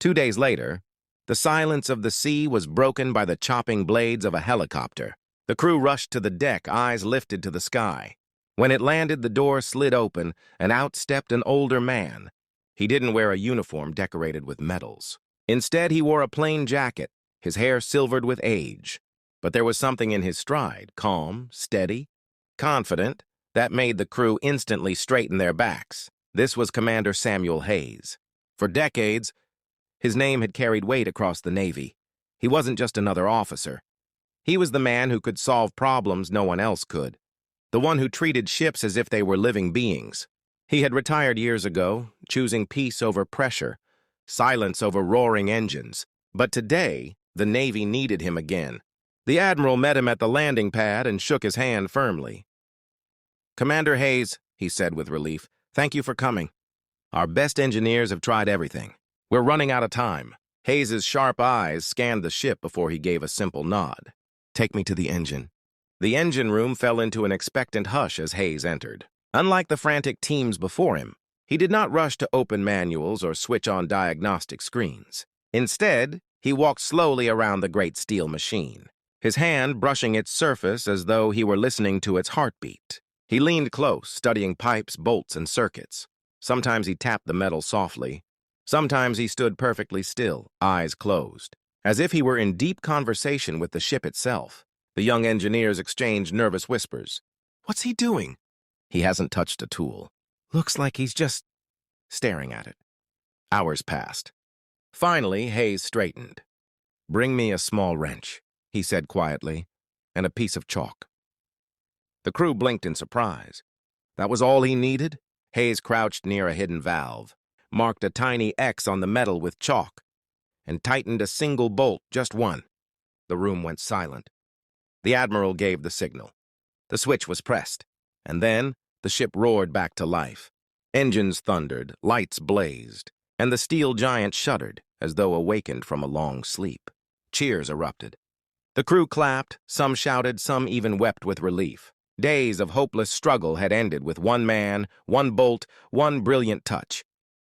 2 days later, the silence of the sea was broken by the chopping blades of a helicopter. The crew rushed to the deck, eyes lifted to the sky. When it landed, the door slid open, and out stepped an older man. He didn't wear a uniform decorated with medals. Instead, he wore a plain jacket, his hair silvered with age. But there was something in his stride, calm, steady, confident, that made the crew instantly straighten their backs. This was Commander Samuel Hayes. For decades, his name had carried weight across the Navy. He wasn't just another officer. He was the man who could solve problems no one else could. The one who treated ships as if they were living beings. He had retired years ago, choosing peace over pressure, silence over roaring engines. But today, the Navy needed him again. The Admiral met him at the landing pad and shook his hand firmly. "Commander Hayes," he said with relief, "thank you for coming. Our best engineers have tried everything. We're running out of time." Hayes's sharp eyes scanned the ship before he gave a simple nod. "Take me to the engine." The engine room fell into an expectant hush as Hayes entered. Unlike the frantic teams before him, he did not rush to open manuals or switch on diagnostic screens. Instead, he walked slowly around the great steel machine, his hand brushing its surface as though he were listening to its heartbeat. He leaned close, studying pipes, bolts, and circuits. Sometimes he tapped the metal softly. Sometimes he stood perfectly still, eyes closed, as if he were in deep conversation with the ship itself. The young engineers exchanged nervous whispers. "What's he doing?" "He hasn't touched a tool. Looks like he's just staring at it." Hours passed. Finally, Hayes straightened. "Bring me a small wrench," he said quietly, "and a piece of chalk." The crew blinked in surprise. That was all he needed? Hayes crouched near a hidden valve, marked a tiny X on the metal with chalk, and tightened a single bolt, just one. The room went silent. The Admiral gave the signal. The switch was pressed, and then the ship roared back to life. Engines thundered, lights blazed, and the steel giant shuddered as though awakened from a long sleep. Cheers erupted. The crew clapped, some shouted, some even wept with relief. Days of hopeless struggle had ended with one man, one bolt, one brilliant touch.